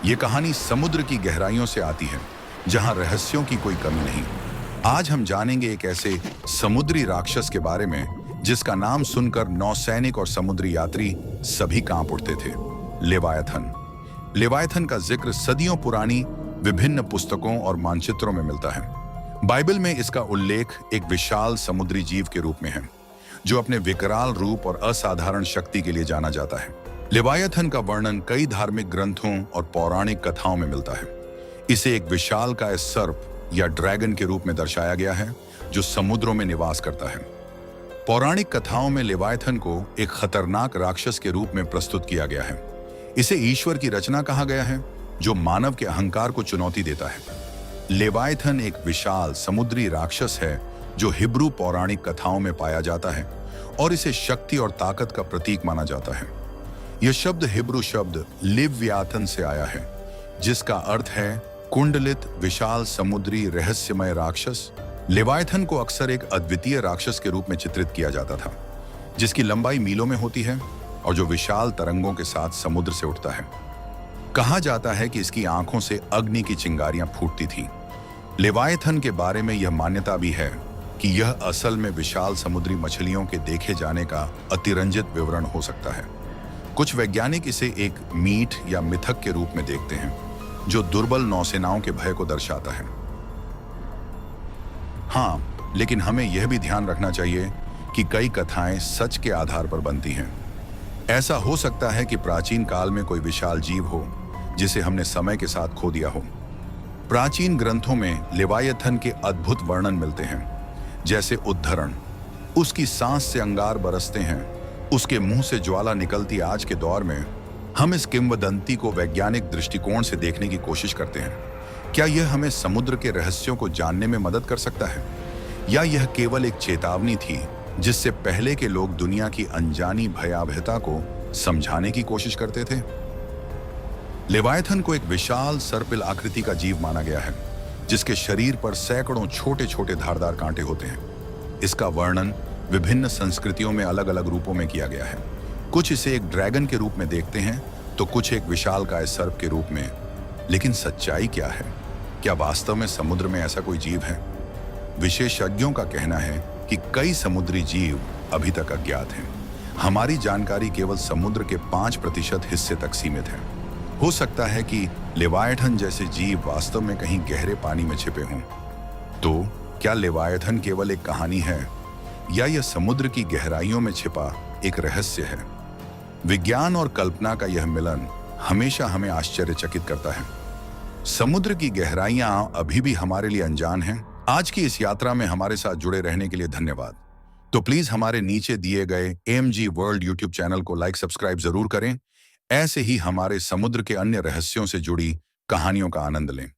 ये कहानी समुद्र की गहराइयों से आती है, जहां रहस्यों की कोई कमी नहीं। आज हम जानेंगे एक ऐसे समुद्री राक्षस के बारे में जिसका नाम सुनकर नौसैनिक और समुद्री यात्री सभी कांप उठते थे। लेवायथन। लेवायथन का जिक्र सदियों पुरानी विभिन्न पुस्तकों और मानचित्रों में मिलता है। बाइबल में इसका उल्लेख एक विशाल समुद्री जीव के रूप में है, जो अपने विकराल रूप और असाधारण शक्ति के लिए जाना जाता है। लेवायथन का वर्णन कई धार्मिक ग्रंथों और पौराणिक कथाओं में मिलता है। इसे एक विशालकाय सर्प या ड्रैगन के रूप में दर्शाया गया है, जो समुद्रों में निवास करता है। पौराणिक कथाओं में लेवायथन को एक खतरनाक राक्षस के रूप में प्रस्तुत किया गया है। इसे ईश्वर की रचना कहा गया है, जो मानव के अहंकार को चुनौती देता है। लेवायथन एक विशाल समुद्री राक्षस है जो हिब्रू पौराणिक कथाओं में पाया जाता है और इसे शक्ति और ताकत का प्रतीक माना जाता है। यह शब्द हिब्रू शब्द लिव्याथन से आया है, जिसका अर्थ है कुंडलित विशाल समुद्री रहस्यमय राक्षस। लेवायथन को अक्सर एक अद्वितीय राक्षस के रूप में चित्रित किया जाता था, जिसकी लंबाई मीलों में होती है और जो विशाल तरंगों के साथ समुद्र से उठता है। कहा जाता है कि इसकी आंखों से अग्नि की चिंगारियां फूटती थीं। लेवायथन के बारे में यह मान्यता भी है कि यह असल में विशाल समुद्री मछलियों के देखे जाने का अतिरंजित विवरण हो सकता है। कुछ वैज्ञानिक इसे एक मीट या मिथक के रूप में देखते हैं, जो दुर्बल नौसेनाओं के भय को दर्शाता है। हाँ, लेकिन हमें यह भी ध्यान रखना चाहिए कि कई कथाएं सच के आधार पर बनती हैं। ऐसा हो सकता है कि प्राचीन काल में कोई विशाल जीव हो जिसे हमने समय के साथ खो दिया हो। प्राचीन ग्रंथों में लेवायथन के अद्भुत वर्णन मिलते हैं, जैसे उद्धरण, उसकी सांस से अंगार बरसते हैं, उसके मुंह से ज्वाला निकलती। आज के दौर में हम इस किंवदंती को वैज्ञानिक दृष्टिकोण से देखने की कोशिश करते हैं। क्या यह हमें समुद्र के रहस्यों को जानने में मदद कर सकता है, या यह केवल एक चेतावनी थी जिससे पहले के लोग दुनिया की अनजानी भयावहता को समझाने की कोशिश करते थे? लेवायथन को एक विशाल सर्पिल आकृति का जीव माना गया है, जिसके शरीर पर सैकड़ों छोटे छोटे धारदार कांटे होते हैं। इसका वर्णन विभिन्न संस्कृतियों में अलग अलग रूपों में किया गया है। कुछ इसे एक ड्रैगन के रूप में देखते हैं, तो कुछ एक विशालकाय सर्प के रूप में। लेकिन सच्चाई क्या है? क्या वास्तव में समुद्र में ऐसा कोई जीव है? विशेषज्ञों का कहना है कि कई समुद्री जीव अभी तक अज्ञात हैं। हमारी जानकारी केवल समुद्र के 5% हिस्से तक सीमित है। हो सकता है कि लेवायथन जैसे जीव वास्तव में कहीं गहरे पानी में छिपे हों। तो क्या लेवायथन केवल एक कहानी है, या यह समुद्र की गहराइयों में छिपा एक रहस्य है? विज्ञान और कल्पना का यह मिलन हमेशा हमें आश्चर्यचकित करता है। समुद्र की गहराइयां अभी भी हमारे लिए अनजान हैं। आज की इस यात्रा में हमारे साथ जुड़े रहने के लिए धन्यवाद। तो प्लीज हमारे नीचे दिए गए AMG वर्ल्ड यूट्यूब चैनल को लाइक सब्सक्राइब जरूर करें। ऐसे ही हमारे समुद्र के अन्य रहस्यों से जुड़ी कहानियों का आनंद लें।